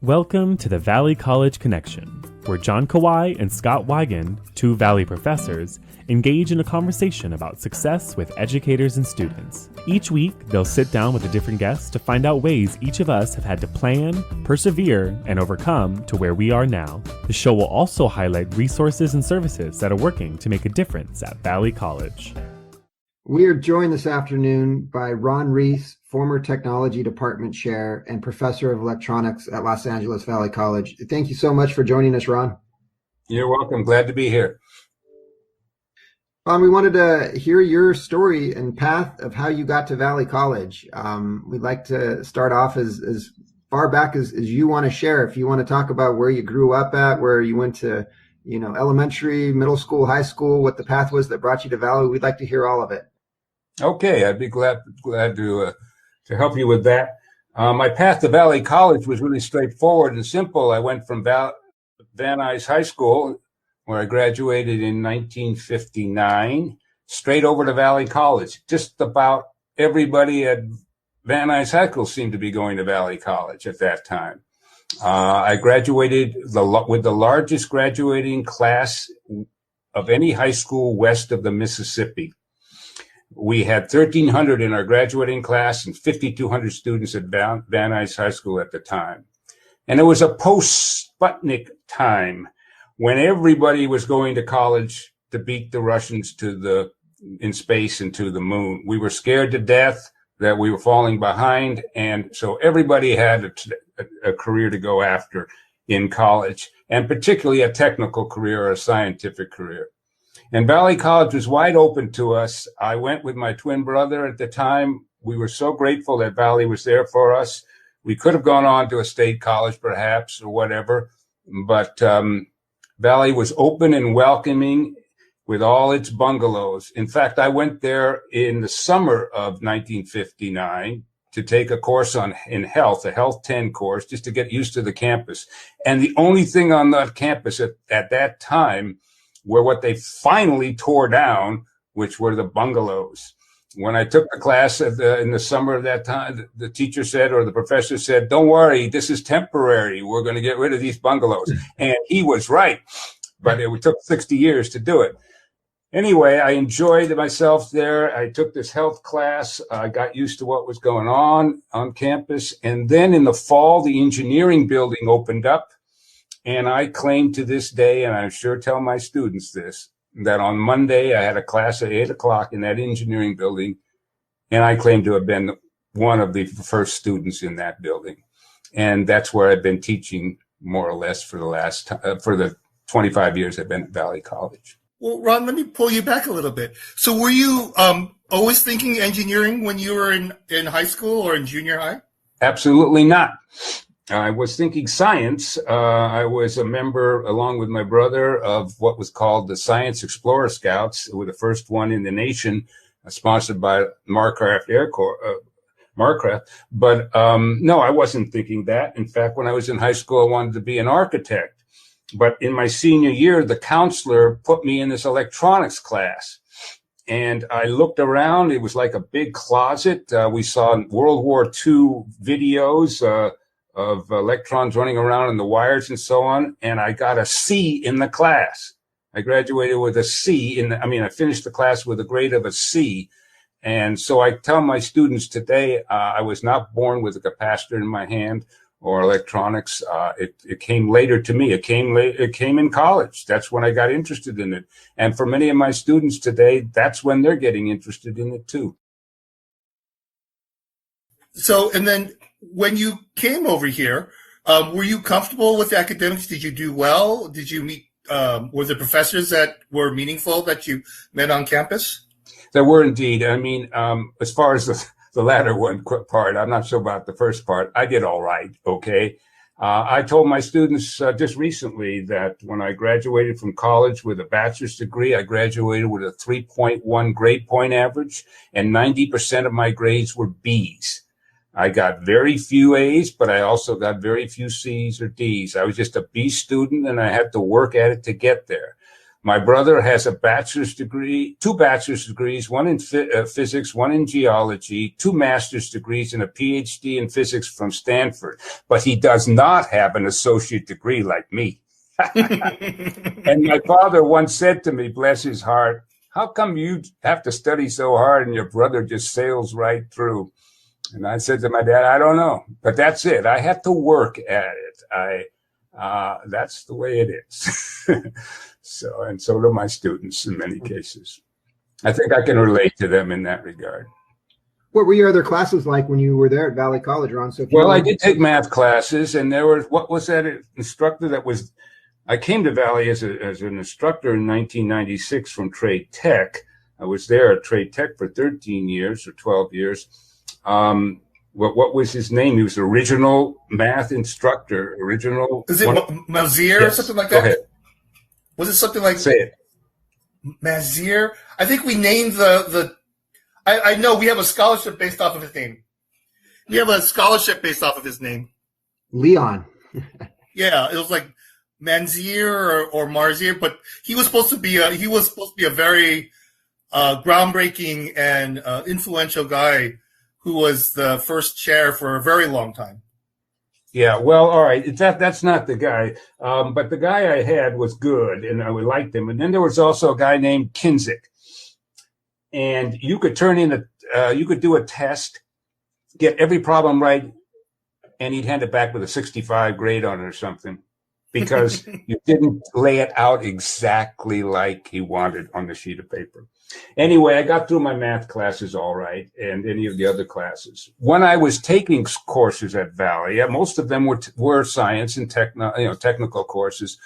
Welcome to the Valley College Connection, where John Kawai and Scott Wigan, two Valley professors, engage in a conversation about success with educators and students. Each week, they'll sit down with a different guest to find out ways each of us have had to plan, persevere, and overcome to where we are now. The show will also highlight resources and services that are working to make a difference at Valley College. We are joined this afternoon by Ron Reis, former Technology Department Chair and Professor of Electronics at Los Angeles Valley College. Thank you so much for joining us, Ron. You're welcome. Glad to be here. We wanted to hear your story and path of how you got to Valley College. We'd like to start off as far back as you want to share. If you want to talk about where you grew up at, where you went to, elementary, middle school, high school, what the path was that brought you to Valley, we'd like to hear all of it. Okay, I'd be glad to help you with that. My path to Valley College was really straightforward and simple. I went from Van Nuys High School, where I graduated in 1959, straight over to Valley College. Just about everybody at Van Nuys High School seemed to be going to Valley College at that time. I graduated with the largest graduating class of any high school west of the Mississippi. We had 1,300 in our graduating class and 5,200 students at Van Nuys High School at the time. And it was a post-Sputnik time when everybody was going to college to beat the Russians in space and to the moon. We were scared to death that we were falling behind, and so everybody had a career to go after in college, and particularly a technical career or a scientific career. And Valley College was wide open to us. I went with my twin brother at the time. We were so grateful that Valley was there for us. We could have gone on to a state college perhaps or whatever, but Valley was open and welcoming with all its bungalows. In fact, I went there in the summer of 1959 to take a course in health, a Health 10 course, just to get used to the campus. And the only thing on that campus at that time were what they finally tore down, which were the bungalows. When I took the class in the summer of that time, the teacher said, or the professor said, "Don't worry, this is temporary. We're going to get rid of these bungalows." And he was right, but it took 60 years to do it. Anyway, I enjoyed myself there. I took this health class. I got used to what was going on campus. And then in the fall, the engineering building opened up. And I claim to this day, and I sure tell my students this, that on Monday I had a class at 8 o'clock in that engineering building, and I claim to have been one of the first students in that building. And that's where I've been teaching more or less for the 25 years I've been at Valley College. Well, Ron, let me pull you back a little bit. So were you always thinking engineering when you were in high school or in junior high? Absolutely not. I was thinking science. I was a member, along with my brother, of what was called the Science Explorer Scouts. We were the first one in the nation, sponsored by Marcraft Air Corps. But no, I wasn't thinking that. In fact, when I was in high school, I wanted to be an architect. But in my senior year, the counselor put me in this electronics class. And I looked around. It was like a big closet. We saw World War II videos of electrons running around in the wires and so on. And I got a C in the class. I graduated with a C I finished the class with a grade of a C. And so I tell my students today, I was not born with a capacitor in my hand or electronics. It came later to me. It came in college. That's when I got interested in it. And for many of my students today, that's when they're getting interested in it too. So, and then when you came over here, were you comfortable with academics? Did you do well? Did you meet, were there professors that were meaningful that you met on campus? There were indeed. As far as the latter one part, I'm not sure about the first part. I did all right. Okay. I told my students just recently that when I graduated from college with a bachelor's degree, I graduated with a 3.1 grade point average, and 90% of my grades were B's. I got very few A's, but I also got very few C's or D's. I was just a B student, and I had to work at it to get there. My brother has a bachelor's degree, 2 bachelor's degrees, one in physics, one in geology, 2 master's degrees, and a PhD in physics from Stanford. But he does not have an associate degree like me. And my father once said to me, bless his heart, how come you have to study so hard and your brother just sails right through? And I said to my dad, I don't know, but that's it. I have to work at it. That's the way it is. So do my students in many cases. I think I can relate to them in that regard. What were your other classes like when you were there at Valley College, Ron? So I did take math classes, and there was, what was that instructor that was, I came to Valley as an instructor in 1996 from Trade Tech. I was there at Trade Tech for 13 years or 12 years. What was his name? He was original math instructor, Is it Mazier or something like that? Go ahead. Was it something like Say it? Mazier? I think we named I know we have a scholarship based off of his name. We have a scholarship based off of his name. Leon. Yeah, it was like Manzier or Marzier, but he was supposed to be a very groundbreaking and influential guy who was the first chair for a very long time. Yeah, well, all right. That's not the guy. But the guy I had was good, and I liked him. And then there was also a guy named Kinzik. And you could you could do a test, get every problem right, and he'd hand it back with a 65 grade on it or something, because you didn't lay it out exactly like he wanted on the sheet of paper. Anyway, I got through my math classes all right, and any of the other classes. When I was taking courses at Valley, most of them were science and technical courses.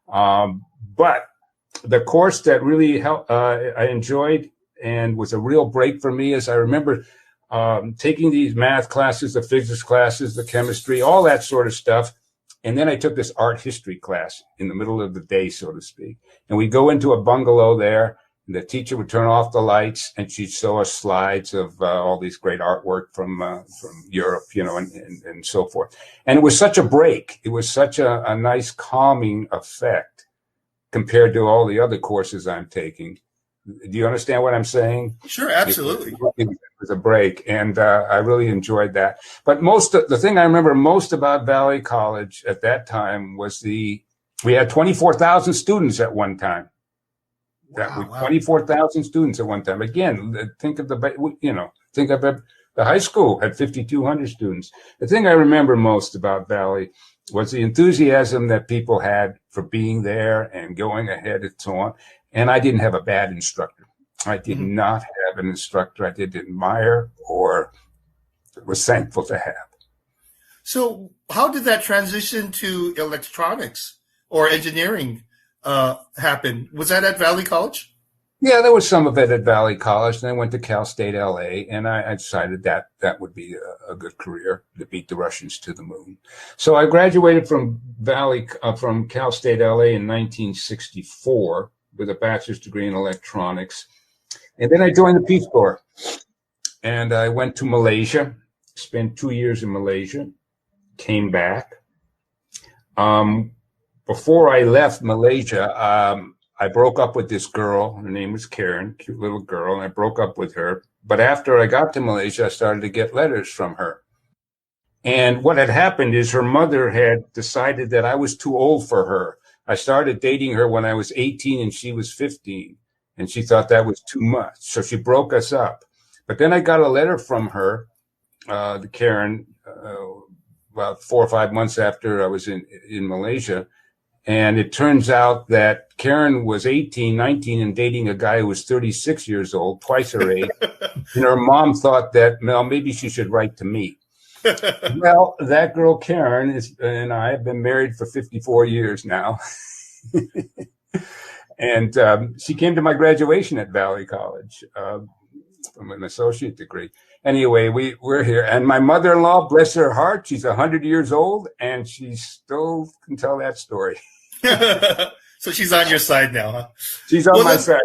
But the course that really helped, I enjoyed and was a real break for me is I remember taking these math classes, the physics classes, the chemistry, all that sort of stuff. And then I took this art history class in the middle of the day, so to speak. And we'd go into a bungalow there. The teacher would turn off the lights, and she'd show us slides of all these great artwork from Europe, and so forth. And it was such a break. It was such a nice calming effect compared to all the other courses I'm taking. Do you understand what I'm saying? Sure, absolutely. It was a break, and I really enjoyed that. But the thing I remember most about Valley College at that time was we had 24,000 students at one time. Wow. 24,000 students at one time. Again, think of the high school had 5,200 students. The thing I remember most about Valley was the enthusiasm that people had for being there and going ahead and so on. And I didn't have a bad instructor. I did not have an instructor I did admire or was thankful to have. So how did that transition to electronics or engineering happen? Was that at Valley College? Yeah, there was some of it at Valley College. Then I went to Cal State LA, and I decided that would be a good career to beat the Russians to the moon. So I graduated from from Cal State LA in 1964 with a bachelor's degree in electronics. And then I joined the Peace Corps, and I went to Malaysia, spent 2 years in Malaysia, came back. Before I left Malaysia, I broke up with this girl. Her name was Karen, cute little girl, and I broke up with her. But after I got to Malaysia, I started to get letters from her. And what had happened is her mother had decided that I was too old for her. I started dating her when I was 18 and she was 15, and she thought that was too much. So she broke us up. But then I got a letter from her, the Karen, about 4 or 5 months after I was in Malaysia. And it turns out that Karen was 18, 19 and dating a guy who was 36 years old, twice her age. And her mom thought that, well, maybe she should write to me. Well, that girl Karen and I have been married for 54 years now. And she came to my graduation at Valley College from an associate degree. Anyway, we're here. And my mother-in-law, bless her heart, she's 100 years old, and she still can tell that story. So she's on your side now, huh? She's on my side.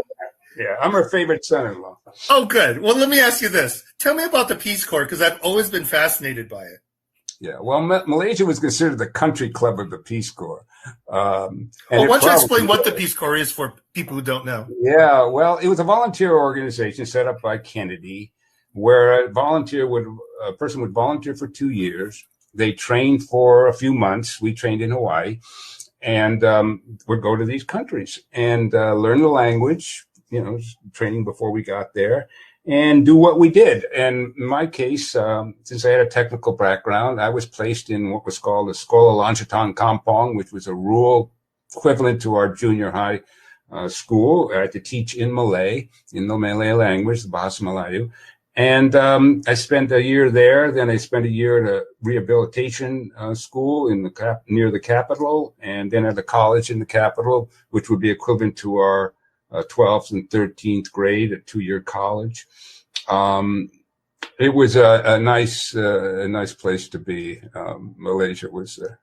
Yeah, I'm her favorite son-in-law. Oh, good. Well, let me ask you this. Tell me about the Peace Corps, because I've always been fascinated by it. Yeah. Well, Malaysia was considered the country club of the Peace Corps. Well, why don't you explain what the Peace Corps is for people who don't know? Yeah. Well, it was a volunteer organization set up by Kennedy, where a person would volunteer for 2 years. They trained for a few months. We trained in Hawaii, and would go to these countries and learn the language. Training before we got there, and do what we did. And in my case, since I had a technical background, I was placed in what was called the Sekolah Lanjutan Kampong, which was a rural equivalent to our junior high school. I had to teach in Malay, in the Malay language, the Bahasa Melayu. And I spent a year there. Then I spent a year at a rehabilitation school near the capital, and then at a college in the capital, which would be equivalent to our 12th and 13th grade, a 2-year college. It was a nice place to be. Malaysia was a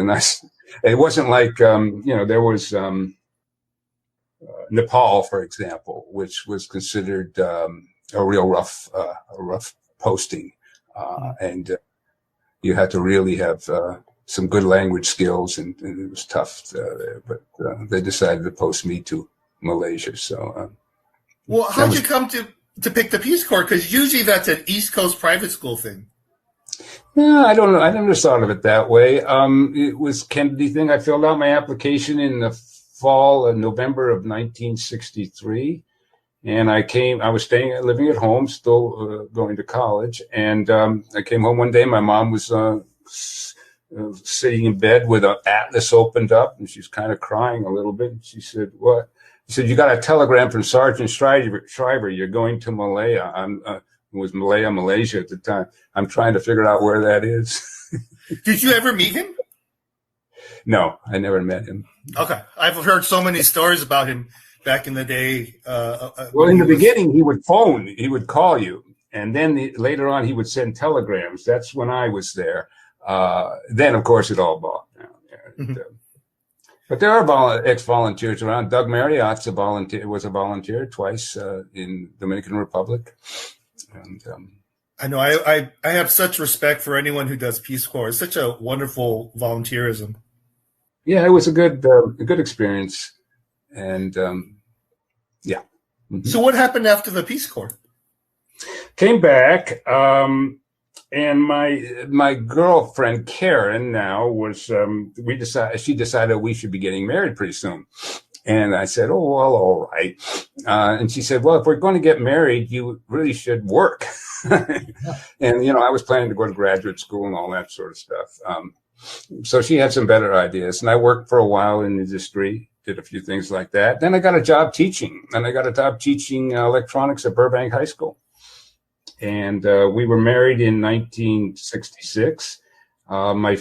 nice. It wasn't like there was Nepal, for example, which was considered a real rough posting, and you had to really have some good language skills, and it was tough there. But they decided to post me to Malaysia. So, well, how did you come to pick the Peace Corps? Because usually that's an East Coast private school thing. Yeah, I don't know. I never thought of it that way. It was Kennedy thing. I filled out my application in the fall, November of 1963, and I was living at home, still going to college, and I came home one day. My mom was sitting in bed with an atlas opened up, and she's kind of crying a little bit. She said, "What?" She said, "You got a telegram from Sergeant Shriver. You're going to Malaya." It was Malaysia at the time. I'm trying to figure out where that is. Did you ever meet him? No, I never met him. Okay. I've heard so many stories about him back in the day. Well, in the beginning, he would phone. He would call you. And then later on, he would send telegrams. That's when I was there. Then, of course, it all bogged down. Yeah. Mm-hmm. But there are ex-volunteers around. Doug Marriott's was a volunteer twice in Dominican Republic. And I know I have such respect for anyone who does Peace Corps. It's such a wonderful volunteerism. Yeah, it was a good experience. And yeah. Mm-hmm. So what happened after the Peace Corps? Came back. And my girlfriend Karen now was she decided we should be getting married pretty soon, and I said, "Oh well, all right." And she said, "Well, if we're going to get married, you really should work." And I was planning to go to graduate school and all that sort of stuff. So she had some better ideas, and I worked for a while in the industry, did a few things like that. Then I got a job teaching, electronics at Burbank High School. And we were married in 1966. My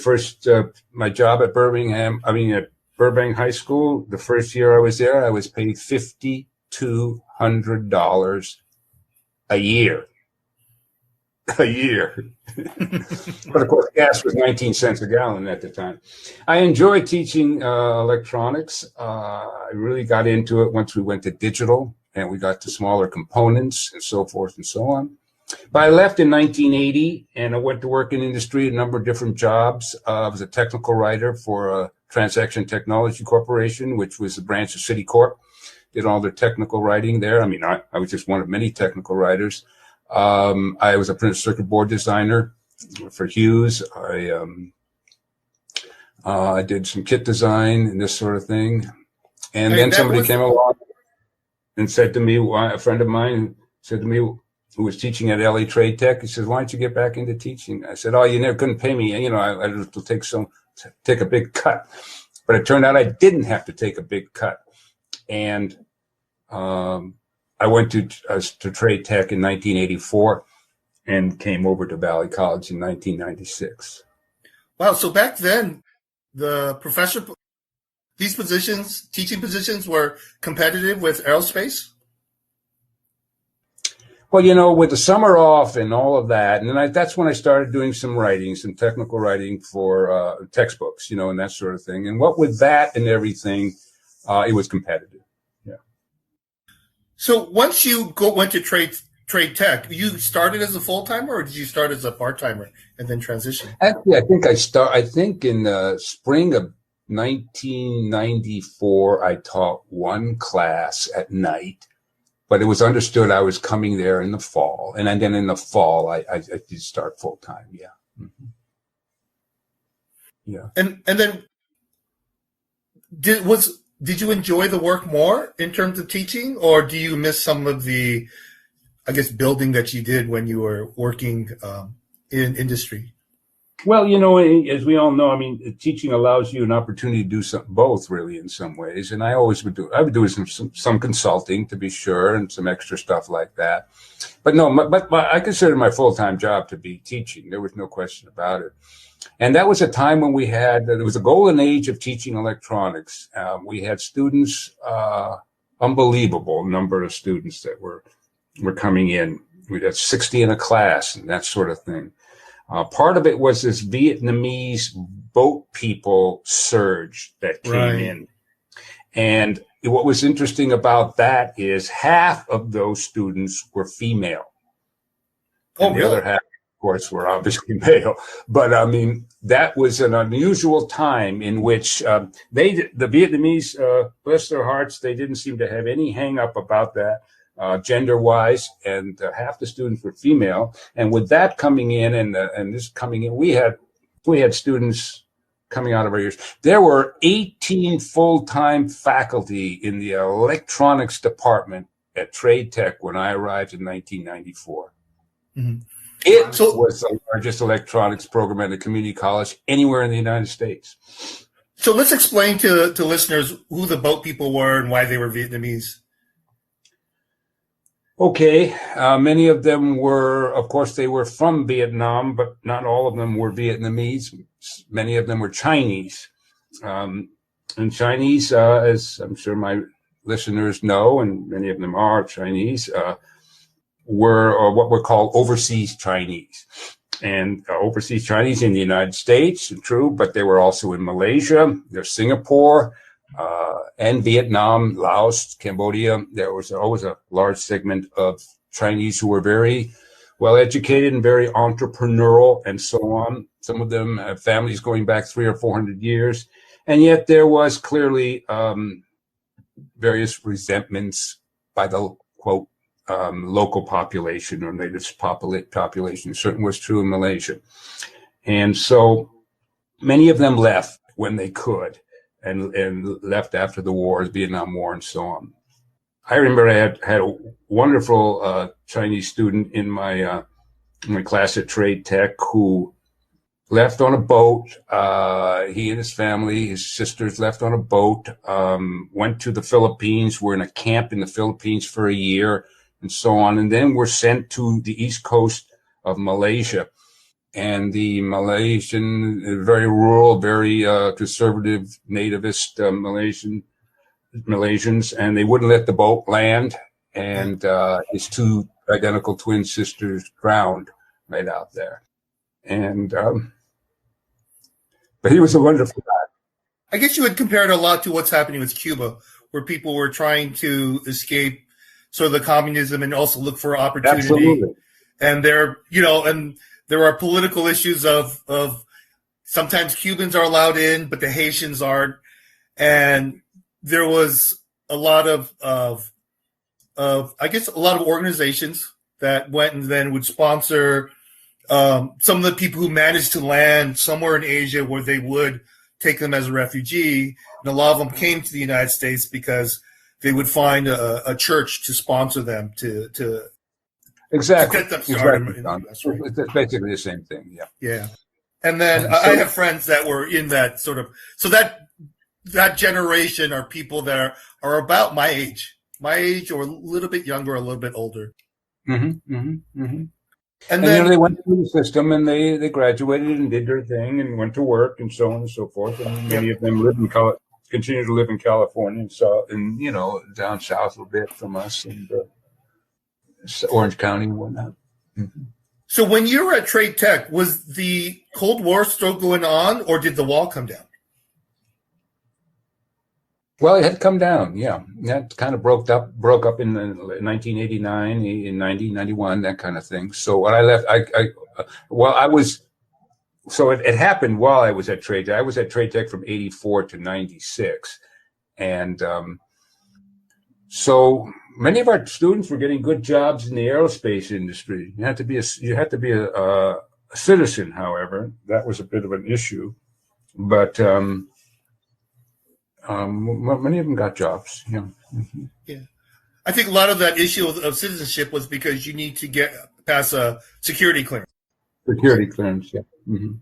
job at Burbank High School, the first year I was there, I was paid $5,200 a year. A year. But of course, gas was 19 cents a gallon at the time. I enjoyed teaching electronics. I really got into it once we went to digital and we got to smaller components and so forth and so on. But I left in 1980 and I went to work in industry, a number of different jobs. I was a technical writer for Transaction Technology Corporation, which was a branch of Citicorp. Did all their technical writing there. I mean, I was just one of many technical writers. I was a printed circuit board designer for Hughes. I did some kit design and this sort of thing. And then somebody came along and said to me, a friend of mine said to me, who was teaching at LA Trade Tech, he says, "Why don't you get back into teaching?" I said, "Oh, you never couldn't pay me. I had to take a big cut." But it turned out I didn't have to take a big cut. And I went to Trade Tech in 1984 and came over to Valley College in 1996. Wow. So back then, these positions, teaching positions, were competitive with aerospace? Well, with the summer off and all of that, and then that's when I started doing some technical writing for textbooks, and that sort of thing. And what with that and everything, it was competitive. Yeah. So once you went to Trade Trade Tech, you started as a full-timer or did you start as a part-timer and then transition? Actually, I think in the spring of 1994, I taught one class at night, but it was understood I was coming there in the fall. And then in the fall, I did start full-time. Yeah. Mm-hmm. Yeah. And then did you enjoy the work more in terms of teaching, or do you miss some of the, I guess, building that you did when you were working in industry? Well, as we all know, I mean, teaching allows you an opportunity to do both, really, in some ways. And I would do some consulting, to be sure, and some extra stuff like that. But no, but I consider my full-time job to be teaching. There was no question about it. And that was a time when it was a golden age of teaching electronics. We had students, unbelievable number of students that were coming in. We had 60 in a class and that sort of thing. Part of it was this Vietnamese boat people surge that came in. And what was interesting about that is half of those students were female. And the other half, of course, were obviously male. But I mean, that was an unusual time in which the Vietnamese, bless their hearts, they didn't seem to have any hang up about that. Gender-wise, and half the students were female. And with that coming in and this coming in, we had students coming out of our ears. There were 18 full-time faculty in the electronics department at Trade Tech when I arrived in 1994. Mm-hmm. It was the largest electronics program at a community college anywhere in the United States. So let's explain to listeners who the boat people were and why they were Vietnamese. Okay, many of them were, of course, they were from Vietnam, but not all of them were Vietnamese. Many of them were Chinese. And Chinese, as I'm sure my listeners know, and many of them are Chinese, were what were called overseas Chinese. And overseas Chinese in the United States, true, but they were also in Malaysia, there's Singapore, and Vietnam, Laos, Cambodia. There was always a large segment of Chinese who were very well educated and very entrepreneurial and so on. Some of them have families going back 300 or 400 years. And yet there was clearly various resentments by the, quote, local population or native population. Certainly was true in Malaysia. And so many of them left when they could. And left after the war, the Vietnam War, and so on. I remember I had a wonderful Chinese student in my class at Trade Tech who left on a boat. He and his family, his sisters, left on a boat, went to the Philippines, were in a camp in the Philippines for a year, and so on, and then were sent to the east coast of Malaysia. And the Malaysian, very rural, very conservative, nativist Malaysians, and they wouldn't let the boat land. And his two identical twin sisters drowned right out there. And but he was a wonderful guy. I guess you would compare it a lot to what's happening with Cuba, where people were trying to escape sort of the communism and also look for opportunity. Absolutely. And there are political issues of sometimes Cubans are allowed in, but the Haitians aren't. And there was a lot of I guess a lot of organizations that went and then would sponsor some of the people who managed to land somewhere in Asia where they would take them as a refugee. And a lot of them came to the United States because they would find a church to sponsor them to exactly. To get them started. Exactly. It's basically the same thing. Yeah. Yeah. And then I have friends that were in that sort of, so that generation are people that are about my age or a little bit younger, a little bit older. Mm-hmm, mm-hmm, mm-hmm. And then they went through the system and they graduated and did their thing and went to work and so on and so forth. And many of them continue to live in California and down south a bit from us and Orange County and whatnot. Mm-hmm. So when you were at Trade Tech, was the Cold War still going on, or did the wall come down? Well, it had come down, yeah. That kind of broke up in 1989, in 90, 91, that kind of thing. So when I left, it happened while I was at Trade Tech. I was at Trade Tech from 84 to 96. And so many of our students were getting good jobs in the aerospace industry. You had to be a citizen, however. That was a bit of an issue. But many of them got jobs. Yeah. Mm-hmm. Yeah. I think a lot of that issue of citizenship was because you need to get past a security clearance. Security clearance, yeah. Mm-hmm.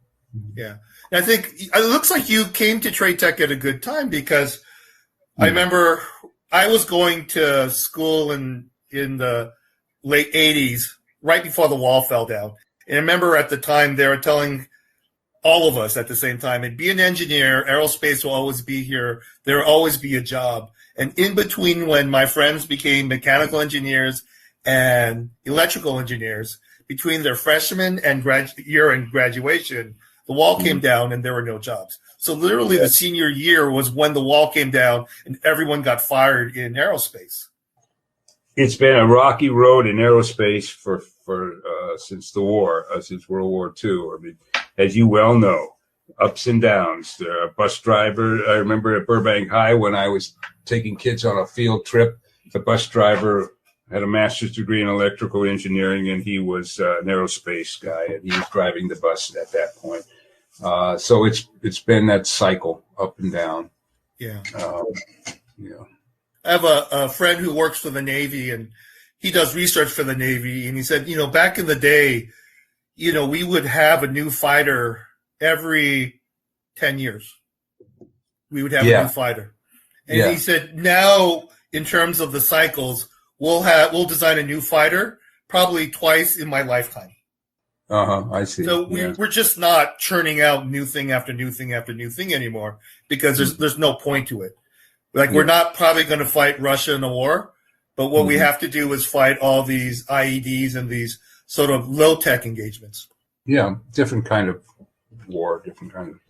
Yeah. And I think it looks like you came to Trade Tech at a good time because I remember I was going to school in the late 80s, right before the wall fell down. And I remember at the time they were telling all of us at the same time, and be an engineer, aerospace will always be here. There will always be a job. And in between when my friends became mechanical engineers and electrical engineers, between their freshman and year and graduation, the wall came down and there were no jobs. So literally the senior year was when the wall came down and everyone got fired in aerospace. It's been a rocky road in aerospace for since the war, since World War II. I mean, as you well know, ups and downs. The bus driver, I remember at Burbank High when I was taking kids on a field trip, the bus driver had a master's degree in electrical engineering, and he was an aerospace guy, and he was driving the bus at that point. So it's been that cycle up and down. Yeah. Yeah. I have a friend who works for the Navy, and he does research for the Navy, and he said, back in the day, we would have a new fighter every 10 years. We would have a new fighter. And he said, now, in terms of the cycles, we'll design a new fighter probably twice in my lifetime. I see. So we're just not churning out new thing after new thing after new thing anymore because there's no point to it. Like we're not probably going to fight Russia in a war, but what we have to do is fight all these IEDs and these sort of low-tech engagements. Yeah, different kind of war, different kind of.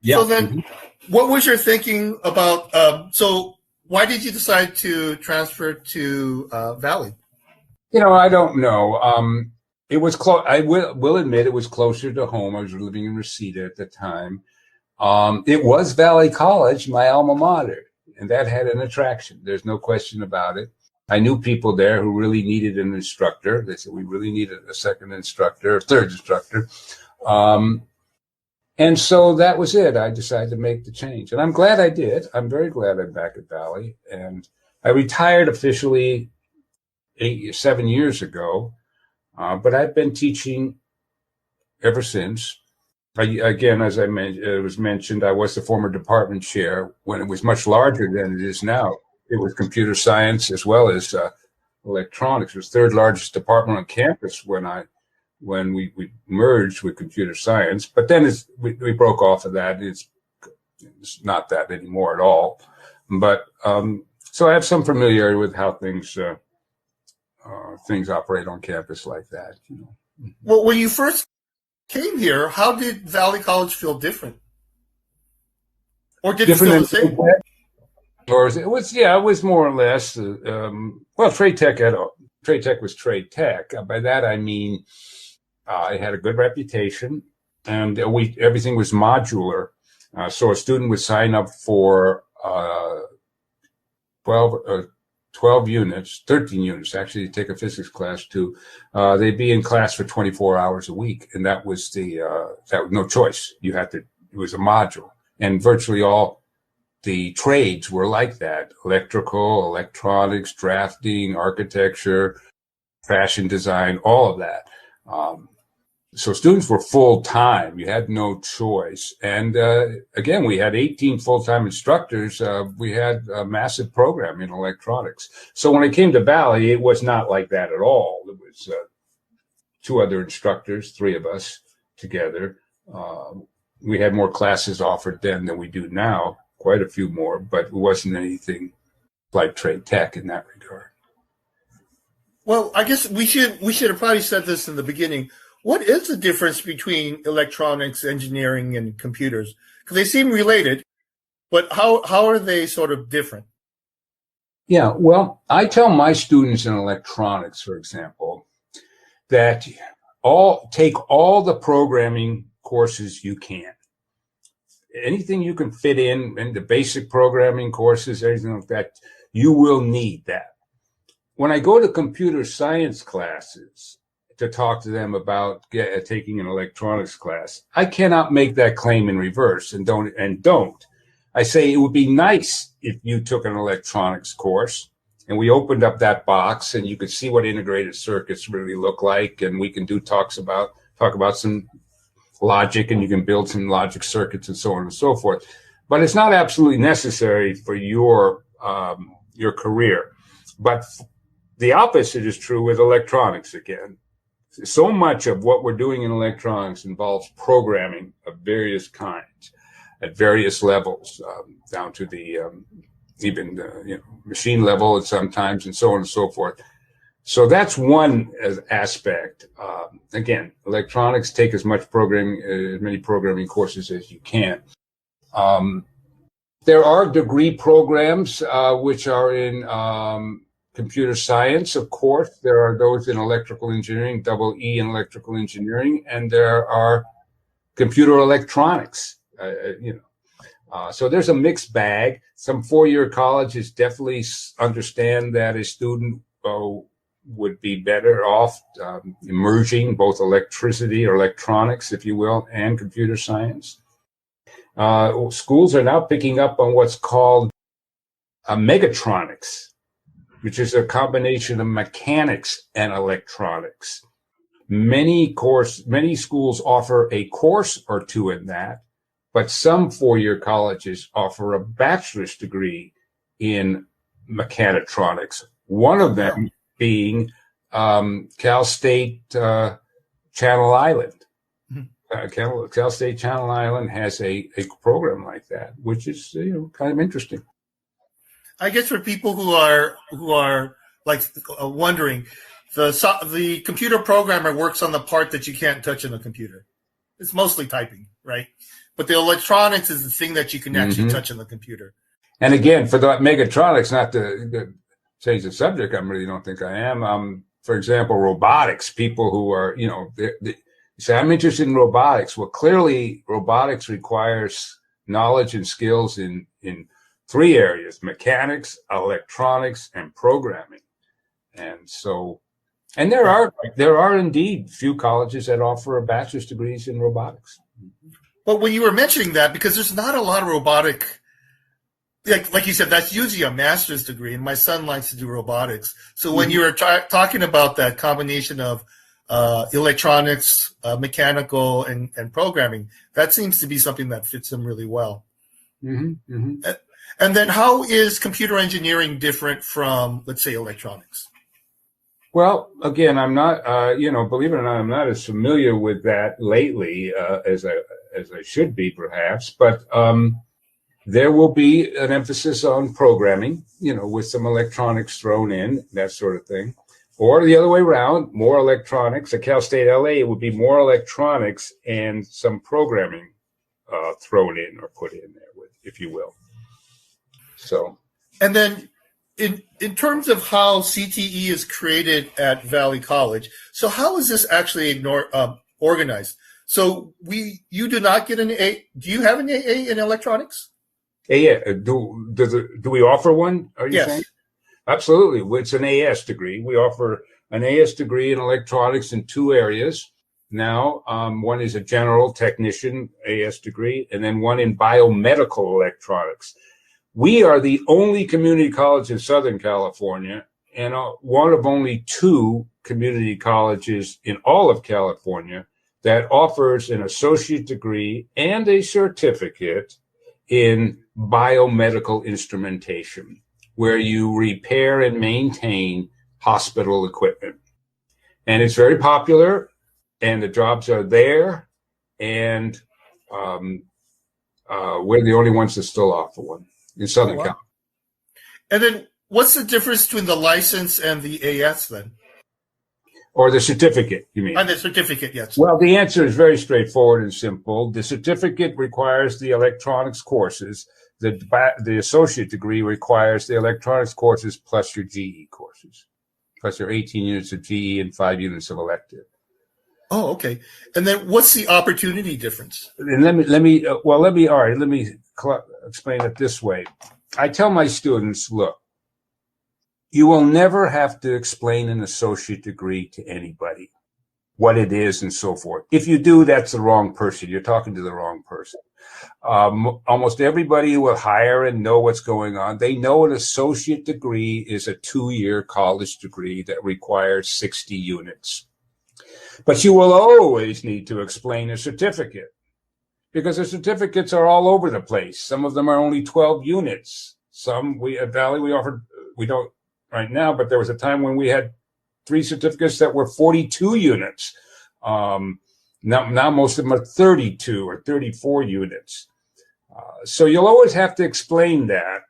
Yeah. So then, what was your thinking about? So why did you decide to transfer to Valley? I don't know. It was close. I will admit it was closer to home. I was living in Reseda at the time. It was Valley College, my alma mater, and that had an attraction. There's no question about it. I knew people there who really needed an instructor. They said, we really needed a second instructor, a third instructor. And so that was it. I decided to make the change. And I'm glad I did. I'm very glad I'm back at Valley. And I retired officially 7 years ago. But I've been teaching ever since. Again, as it was mentioned, I was the former department chair when it was much larger than it is now. It was computer science as well as electronics. It was third largest department on campus when we merged with computer science. But then we broke off of that. It's not that anymore at all. But so I have some familiarity with how things operate on campus like that. Well, when you first came here, how did Valley College feel different? Or did it feel the same? Or it was more or less. Trade Tech was Trade Tech. By that I mean it had a good reputation, and everything was modular. So a student would sign up for 12 units, 13 units, actually, to take a physics class too. They'd be in class for 24 hours a week. And that was no choice. It was a module. And virtually all the trades were like that: electrical, electronics, drafting, architecture, fashion design, all of that. So students were full time. You had no choice. And again, we had 18 full-time instructors. We had a massive program in electronics. So when I came to Valley, it was not like that at all. There was 2 other instructors, 3 of us together. We had more classes offered then than we do now, quite a few more, but it wasn't anything like Trade Tech in that regard. Well, I guess we should have probably said this in the beginning. What is the difference between electronics, engineering, and computers? Because they seem related. But how are they sort of different? Yeah, well, I tell my students in electronics, for example, that take all the programming courses you can. Anything you can fit in the basic programming courses, anything like that, you will need that. When I go to computer science classes to talk to them about taking an electronics class, I cannot make that claim in reverse and don't. I say it would be nice if you took an electronics course and we opened up that box and you could see what integrated circuits really look like, and we can talk about some logic, and you can build some logic circuits and so on and so forth. But it's not absolutely necessary for your career. But the opposite is true with electronics again. So much of what we're doing in electronics involves programming of various kinds at various levels, down to the even machine level at sometimes, and so on and so forth. So that's one aspect. Again, electronics, take as many programming courses as you can. There are degree programs which are in computer science, of course. There are those in electrical engineering, double E in electrical engineering, and there are computer electronics. So there's a mixed bag. Some four-year colleges definitely understand that a student would be better off merging both electricity or electronics, if you will, and computer science. Schools are now picking up on what's called Megatronics, which is a combination of mechanics and electronics. Many schools offer a course or two in that, but some four-year colleges offer a bachelor's degree in mechatronics. One of them being Cal State Channel Island. Cal State Channel Island has a program like that, which is kind of interesting. I guess for people who are like wondering, the computer programmer works on the part that you can't touch in a computer. It's mostly typing, right? But the electronics is the thing that you can actually touch in the computer. And again, for the Megatronics, not to change the subject, I really don't think I am. For example, robotics, people who are, say, I'm interested in robotics. Well, clearly robotics requires knowledge and skills in three areas: mechanics, electronics, and programming. And there are indeed few colleges that offer a bachelor's degrees in robotics. But when you were mentioning that, because there's not a lot of robotic, like you said, that's usually a master's degree, and my son likes to do robotics. So when you were talking about that combination of electronics, mechanical, and programming, that seems to be something that fits him really well. And then how is computer engineering different from, let's say, electronics? Well, again, I'm not, believe it or not, I'm not as familiar with that lately as I should be, perhaps. But there will be an emphasis on programming, with some electronics thrown in, that sort of thing. Or the other way around, more electronics. At Cal State LA, it would be more electronics and some programming thrown in or put in there, if you will. So, and then in terms of how CTE is created at Valley College, so how is this actually organized? So you do not get an A. Do you have an AA in electronics? Yeah. Do we offer one? Are you saying? Absolutely. It's an AS degree. We offer an AS degree in electronics in two areas. Now, one is a general technician AS degree, and then one in biomedical electronics. We are the only community college in Southern California, and one of only two community colleges in all of California that offers an associate degree and a certificate in biomedical instrumentation, where you repair and maintain hospital equipment. And it's very popular, and the jobs are there, and we're the only ones that still offer one in Southern California. And then what's the difference between the license and the AS then? Or the certificate, you mean? And the certificate, yes. Well, the answer is very straightforward and simple. The certificate requires the electronics courses. The associate degree requires the electronics courses plus your GE courses, plus your 18 units of GE and 5 units of elective. Oh, okay. And then what's the opportunity difference? And let me explain it this way. I tell my students, look, you will never have to explain an associate degree to anybody, what it is and so forth. If you do, that's the wrong person. You're talking to the wrong person. Almost everybody will hire and know what's going on. They know an associate degree is a 2-year college degree that requires 60 units. But you will always need to explain a certificate because the certificates are all over the place. Some of them are only 12 units. Some at Valley we don't right now, but there was a time when we had 3 certificates that were 42 units. Now most of them are 32 or 34 units. So you'll always have to explain that.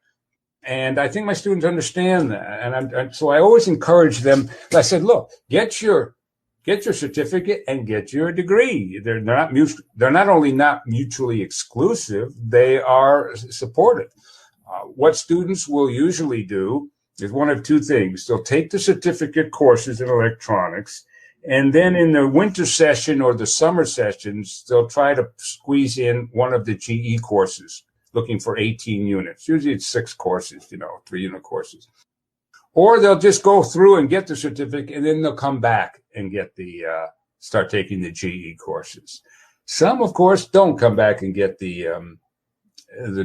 And I think my students understand that. And so I always encourage them. I said, look, get your certificate and get your degree. They're not only not mutually exclusive, they are supportive. What students will usually do is one of 2 things. They'll take the certificate courses in electronics, and then in the winter session or the summer sessions, they'll try to squeeze in one of the GE courses, looking for 18 units. Usually it's 6 courses, 3-unit courses. Or they'll just go through and get the certificate, and then they'll come back and get start taking the GE courses. Some, of course, don't come back and get the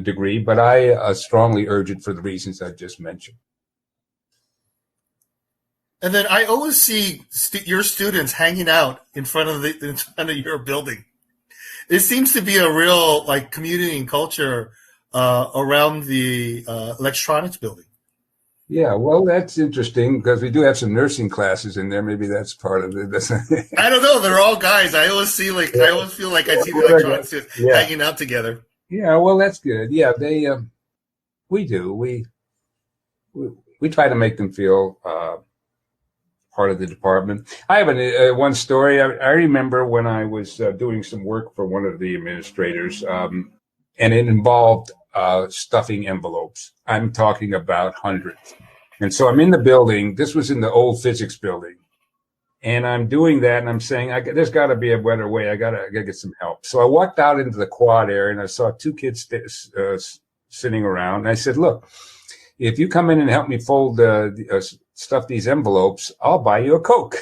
degree, but I strongly urge it for the reasons I just mentioned. And then I always see your students hanging out in front of your building. It seems to be a real community and culture around the electronics building. Yeah, well, that's interesting because we do have some nursing classes in there. Maybe that's part of it. I don't know. They're all guys. I always see I always feel like I see the electronics students hanging out together. Yeah, well, that's good. Yeah, we do. We try to make them feel part of the department. I have one story. I remember when I was doing some work for one of the administrators, and it involved stuffing envelopes. I'm talking about hundreds. And so I'm in the building. This was in the old physics building. And I'm doing that, and I'm saying, there's got to be a better way. I gotta get some help. So I walked out into the quad area, and I saw 2 kids sitting around. And I said, look, if you come in and help me fold, stuff these envelopes, I'll buy you a Coke.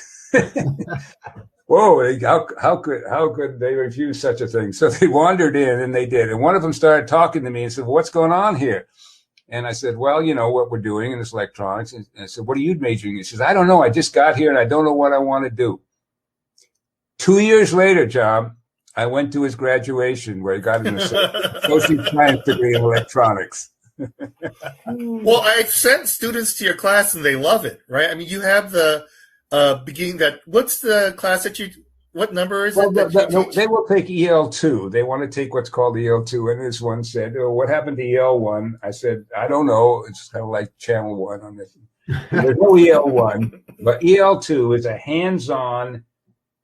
Whoa, how could they refuse such a thing? So they wandered in, and they did. And one of them started talking to me and said, well, what's going on here? And I said, well, what we're doing in this electronics. And I said, what are you majoring in? He says, I don't know. I just got here, and I don't know what I want to do. 2 years later, John, I went to his graduation where he got an associate science degree in electronics. Well, I've sent students to your class, and they love it, right? I mean, you have the beginning that. What's the class that what number is it? They will take EL2. They want to take what's called EL2. And this one said, oh, what happened to EL1? I said, I don't know. It's kind of like Channel 1 on this. There's no EL1. But EL2 is a hands-on,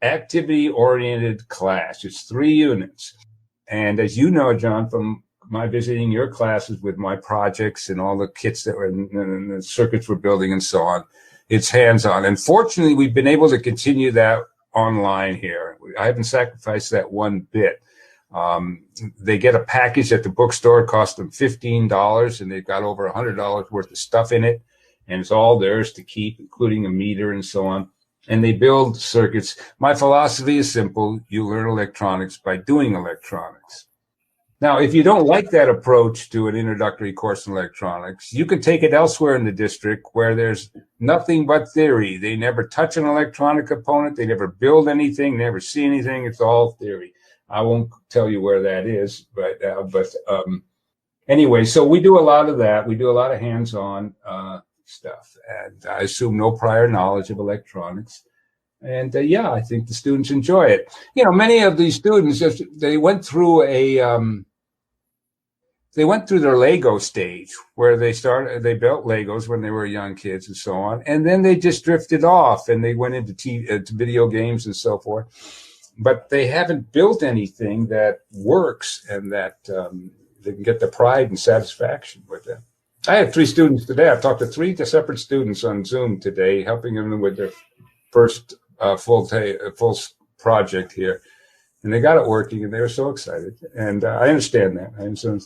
activity-oriented class. It's 3 units. And as you know, John, from my visiting your classes with my projects and all the kits that were and the circuits we're building and so on, it's hands-on. And fortunately, we've been able to continue that online here. I haven't sacrificed that one bit. They get a package at the bookstore. It costs them $15, and they've got over $100 worth of stuff in it. And it's all theirs to keep, including a meter and so on. And they build circuits. My philosophy is simple. You learn electronics by doing electronics. Now, if you don't like that approach to an introductory course in electronics, you can take it elsewhere in the district where there's nothing but theory. They never touch an electronic component. They never build anything, never see anything. It's all theory. I won't tell you where that is, but anyway, so we do a lot of that. We do a lot of hands-on stuff, and I assume no prior knowledge of electronics. And yeah, I think the students enjoy it. Many of these students, they went through they went through their Lego stage where they built Legos when they were young kids and so on. And then they just drifted off and they went into to video games and so forth. But they haven't built anything that works and that they can get the pride and satisfaction with it. I had 3 students today. I've talked to 3 separate students on Zoom today, helping them with their first full project here. And they got it working, and they were so excited. And I understand that. I understand.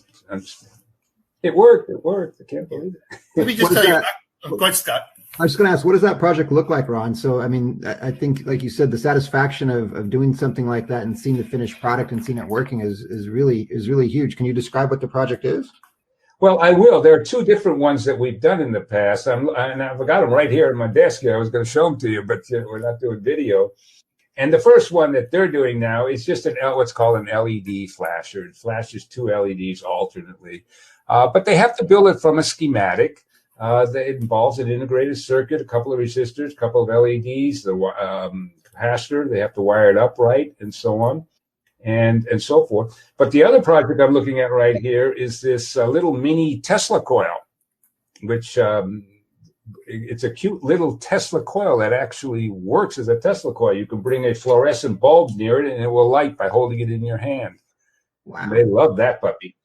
It worked. I can't believe it. Let me just tell you. Go ahead, Scott. I was just going to ask, what does that project look like, Ron? So, I mean, I think, like you said, the satisfaction of doing something like that and seeing the finished product and seeing it working is really huge. Can you describe what the project is? Well, I will. There are 2 different ones that we've done in the past. And I've got them right here on my desk here. I was going to show them to you, but we're not doing video. And the first one that they're doing now is just what's called an LED flasher. It flashes 2 LEDs alternately. But they have to build it from a schematic. That involves an integrated circuit, a couple of resistors, a couple of LEDs, the capacitor. They have to wire it up right, and so on, and so forth. But the other project I'm looking at right here is this little mini Tesla coil, which it's a cute little Tesla coil that actually works as a Tesla coil. You can bring a fluorescent bulb near it, and it will light by holding it in your hand. Wow! They love that puppy.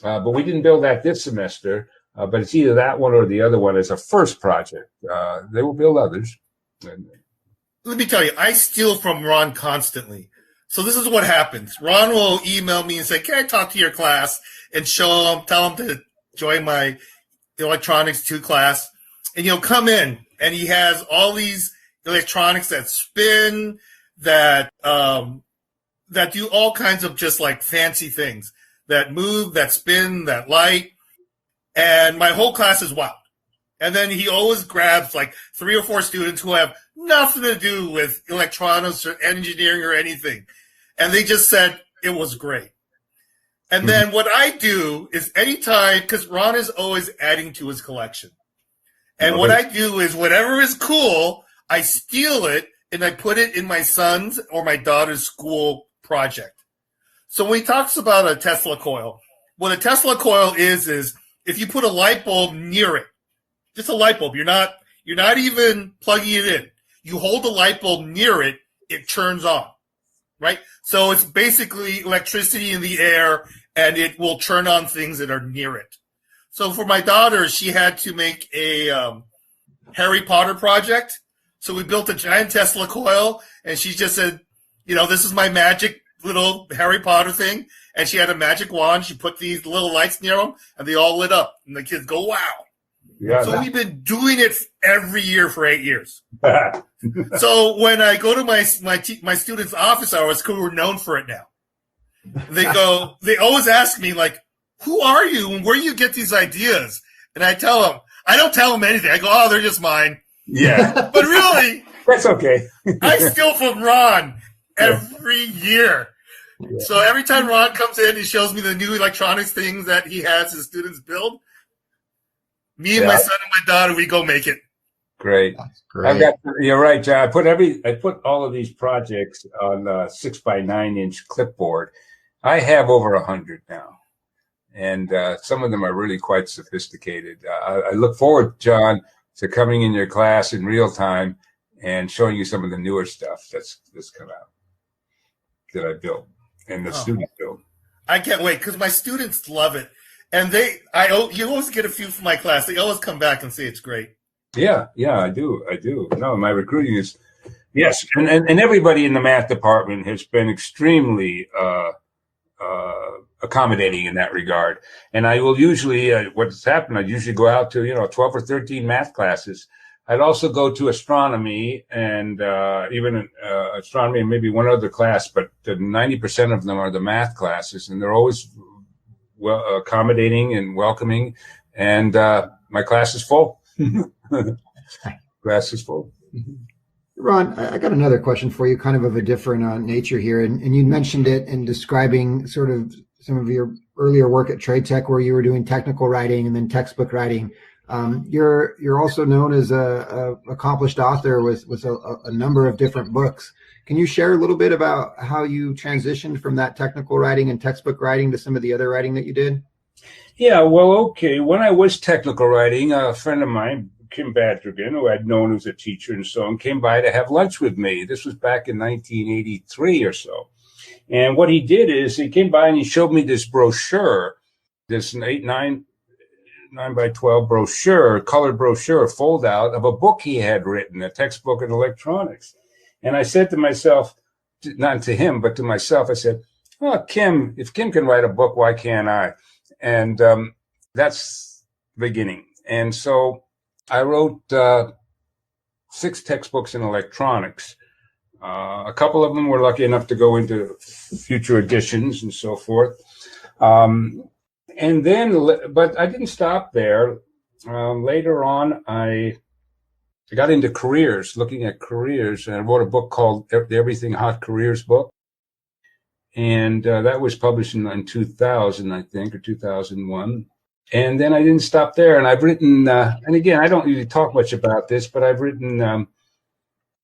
But we didn't build that this semester. But it's either that one or the other one as a first project. They will build others. Let me tell you, I steal from Ron constantly. So this is what happens. Ron will email me and say, can I talk to your class? And tell them to join my electronics 2 class. And he'll come in and he has all these electronics that spin, that do all kinds of just like fancy things, that move, that spin, that light. And my whole class is wild. And then he always grabs like 3 or 4 students who have nothing to do with electronics or engineering or anything. And they just said it was great. And then what I do is anytime, because Ron is always adding to his collection. And what I do is whatever is cool, I steal it and I put it in my son's or my daughter's school project. So when he talks about a Tesla coil, what a Tesla coil is if you put a light bulb near it, just a light bulb, you're not even plugging it in. You hold the light bulb near it, it turns on, right? So it's basically electricity in the air, and it will turn on things that are near it. So for my daughter, she had to make a Harry Potter project. So we built a giant Tesla coil, and she just said, this is my magic little Harry Potter thing. And she had a magic wand. She put these little lights near them, and they all lit up. And the kids go, wow. Yeah, so we've been doing it every year for 8 years. So when I go to my students' office hours, because we're known for it now, they always ask me, like, who are you and where do you get these ideas? And I tell them, I don't tell them anything. I go, oh, they're just mine. Yeah. But really, that's okay. I steal from Ron every year. Yeah. So every time Ron comes in, he shows me the new electronics things that he has his students build. Me and my son and my daughter, we go make it. Great. That's great. You're right, John. I put all of these projects on a 6x9-inch clipboard. I have over 100 now, and some of them are really quite sophisticated. I look forward, John, to coming in your class in real time and showing you some of the newer stuff that's come out that I built. And the students build. I can't wait because my students love it, and you always get a few from my class. They always come back and say it's great. Yeah, I do. No, my recruiting is yes, and everybody in the math department has been extremely accommodating in that regard. And I will usually, what's happened, I'd usually go out to 12 or 13 math classes. I'd also go to astronomy and even astronomy and maybe one other class, but 90% of them are the math classes, and they're always accommodating and welcoming. And my class is full. Class is full. Ron, I got another question for you, kind of a different nature here, and you mentioned it in describing sort of some of your earlier work at Trade Tech, where you were doing technical writing and then textbook writing. You're also known as a accomplished author with a number of different books. Can you share a little bit about how you transitioned from that technical writing and textbook writing to some of the other writing that you did? Yeah, well, okay. When I was technical writing, a friend of mine, Kim Badrigan, who I'd known as a teacher and so on, came by to have lunch with me. This was back in 1983 or so. And what he did is he came by and he showed me this brochure, this 9 by 12 brochure, colored brochure, fold out of a book he had written, a textbook in electronics. And I said to myself, not to him, but to myself, I said, oh, Kim, if Kim can write a book, why can't I? And that's the beginning. And so I wrote 6 textbooks in electronics. A couple of them were lucky enough to go into future editions and so forth. And then, but I didn't stop there. Later on, I got into careers, looking at careers, and I wrote a book called The Everything Hot Careers book. And that was published in 2000, I think, or 2001. And then I didn't stop there. And I've written, and again, I don't really talk much about this, but I've written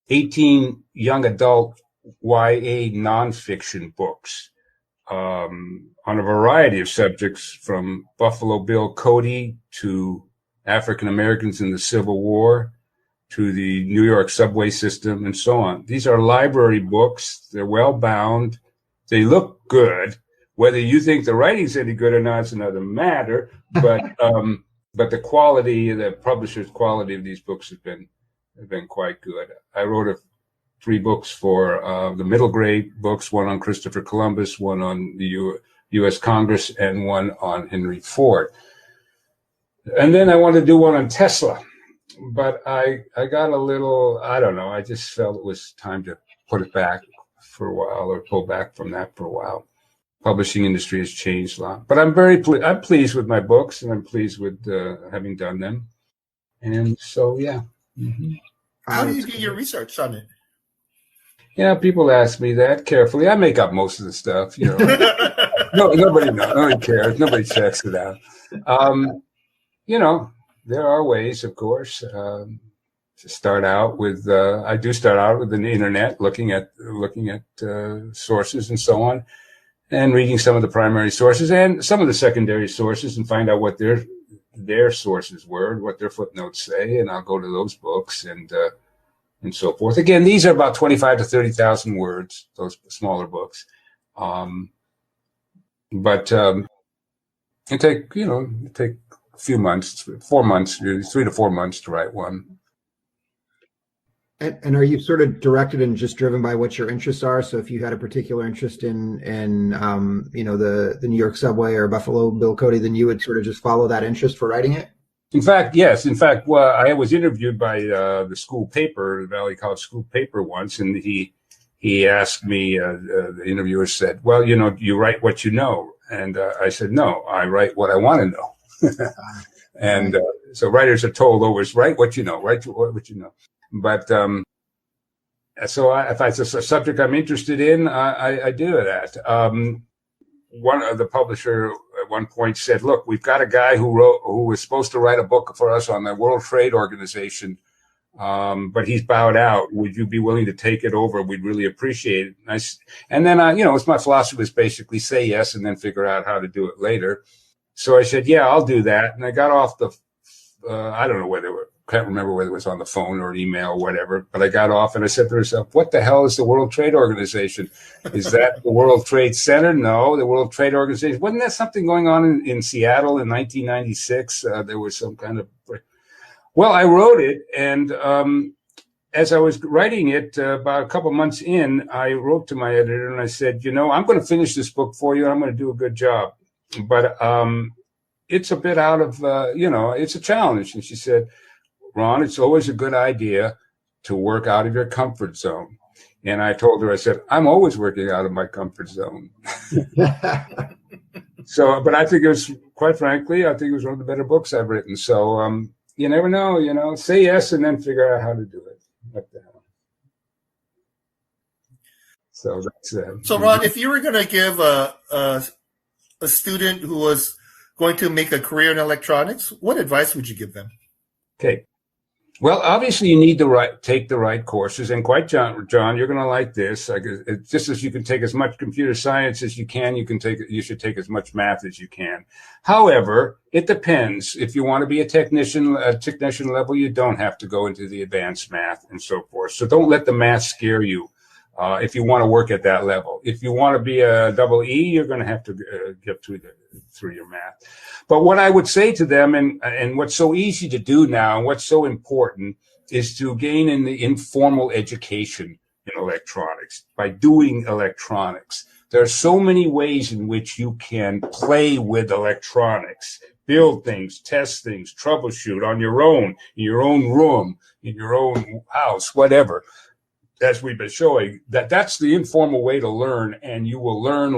18 young adult YA nonfiction books on a variety of subjects, from Buffalo Bill Cody to African Americans in the Civil War to the New York subway system and so on. These are library books. They're well bound. They look good. Whether you think the writing's any good or not is another matter. But the quality, the publisher's quality of these books have been quite good. I wrote 3 books for the middle grade books, one on Christopher Columbus, one on the U.S. Congress, and one on Henry Ford. And then I wanted to do one on Tesla, but I got a little, I don't know, I just felt it was time to put it back for a while, or pull back from that for a while. Publishing industry has changed a lot, but I'm I'm pleased with my books, and I'm pleased with having done them. And so, yeah. Mm-hmm. How do you do your research on it? Yeah, people ask me that carefully. I make up most of the stuff, you know. Nobody knows. Nobody cares. Nobody checks it out. You know, there are ways, of course, to start out with. I do start out with the internet, looking at sources and so on, and reading some of the primary sources and some of the secondary sources, and find out what their sources were, what their footnotes say, and I'll go to those books and so forth. Again, these are about 25 to 30,000 words, those smaller books. But it take a few months, 4 months, 3 to 4 months to write one. And are you sort of directed and just driven by what your interests are? So if you had a particular interest in the New York subway or Buffalo Bill Cody, then you would sort of just follow that interest for writing it? In fact, yes. In fact, well, I was interviewed by the school paper, the Valley College school paper once, and he asked me, the interviewer said, well, you write what you know. And I said, no, I write what I want to know. And so writers are told always, write what you know, write what you know. But so if it's a subject I'm interested in, I do that. One of the publisher at one point said, look, we've got a guy who was supposed to write a book for us on the World Trade Organization, but he's bowed out. Would you be willing to take it over? We'd really appreciate it. And then, it's my philosophy was basically say yes and then figure out how to do it later. So I said, yeah, I'll do that. And I got off I don't know can't remember whether it was on the phone or email or whatever, but I got off and I said to myself, what the hell is the World Trade Organization? Is that the World Trade Center? No, the World Trade Organization. Wasn't that something going on in Seattle in 1996? There was some kind of, well, I wrote it. And as I was writing it, about a couple months in, I wrote to my editor and I said, I'm going to finish this book for you and I'm going to do a good job. But it's a bit out of, it's a challenge. And she said, Ron, it's always a good idea to work out of your comfort zone. And I told her, I said, I'm always working out of my comfort zone. So, but I think quite frankly, I think it was one of the better books I've written. So you never know, say yes and then figure out how to do it. What the hell? So that's it. So Ron, if you were going to give a student who was going to make a career in electronics, what advice would you give them? Okay. Well, obviously, you need to take the right courses, and John, you're going to like this. Like, just as you can take as much computer science as you can, you should take as much math as you can. However, it depends. If you want to be a technician level, you don't have to go into the advanced math and so forth. So don't let the math scare you. If you want to work at that level. If you want to be a double E, you're going to have to get through your math. But what I would say to them, and what's so easy to do now, and what's so important, is to gain in the informal education in electronics by doing electronics. There are so many ways in which you can play with electronics, build things, test things, troubleshoot on your own, in your own room, in your own house, whatever. As we've been showing, that's the informal way to learn, and you will learn.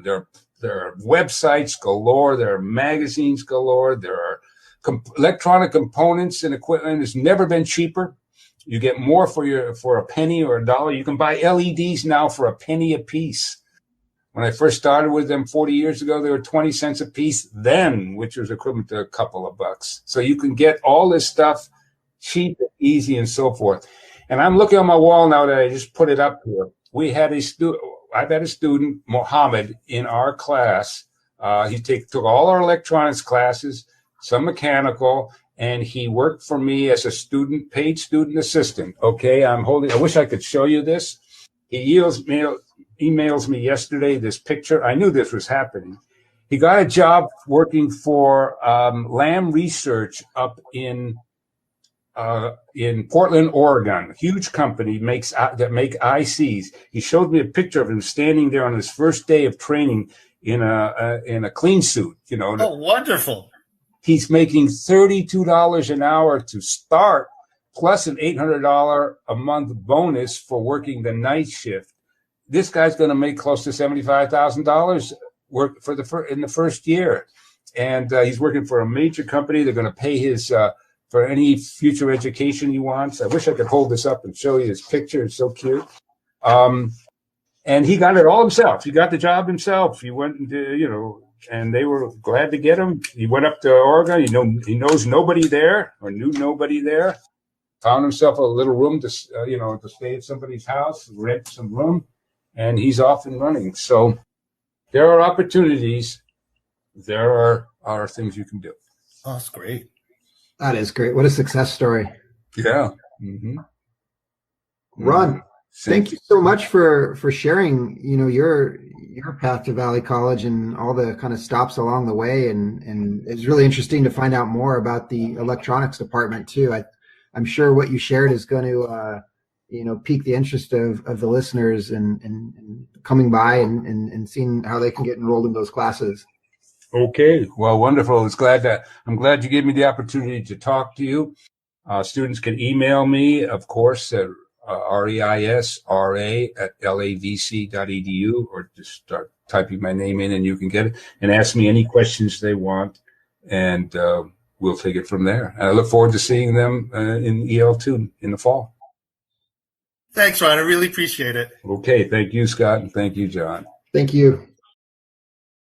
There are websites galore. There are magazines galore. There are electronic components and equipment. It's never been cheaper. You get more for a penny or $1. You can buy LEDs now for a penny a piece. When I first started with them 40 years ago, they were 20 cents a piece then, which was equivalent to a couple of bucks. So you can get all this stuff cheap and easy and so forth. And I'm looking on my wall now that I just put it up here. I've had a student, Mohammed, in our class. He took all our electronics classes, some mechanical, and he worked for me as a paid student assistant. Okay, I wish I could show you this. He emails me yesterday this picture. I knew this was happening. He got a job working for Lam Research up in Portland, Oregon, a huge company that make ICs. He showed me a picture of him standing there on his first day of training in a clean suit. Oh, wonderful! He's making $32 an hour to start, plus an $800 a month bonus for working the night shift. This guy's going to make close to $75,000 work in the first year, and he's working for a major company. They're going to pay his for any future education he wants. I wish I could hold this up and show you his picture. It's so cute. And he got it all himself. He got the job himself. He went into, and they were glad to get him. He went up to Oregon. He knows nobody there or knew nobody there. Found himself a little room to stay at somebody's house, rent some room, and he's off and running. So there are opportunities. There are things you can do. Oh, that's great. That is great. What a success story. Yeah. Mm-hmm. Ron, thank you so much for sharing, your path to Valley College and all the kind of stops along the way. And it's really interesting to find out more about the electronics department too. I'm sure what you shared is going to, pique the interest of the listeners and coming by and seeing how they can get enrolled in those classes. Okay. Well, wonderful. I'm glad you gave me the opportunity to talk to you. Students can email me, of course, at reisra@lavc.edu, or just start typing my name in and you can get it, and ask me any questions they want, and we'll take it from there. And I look forward to seeing them in EL2 in the fall. Thanks, Ron. I really appreciate it. Okay. Thank you, Scott, and thank you, John. Thank you.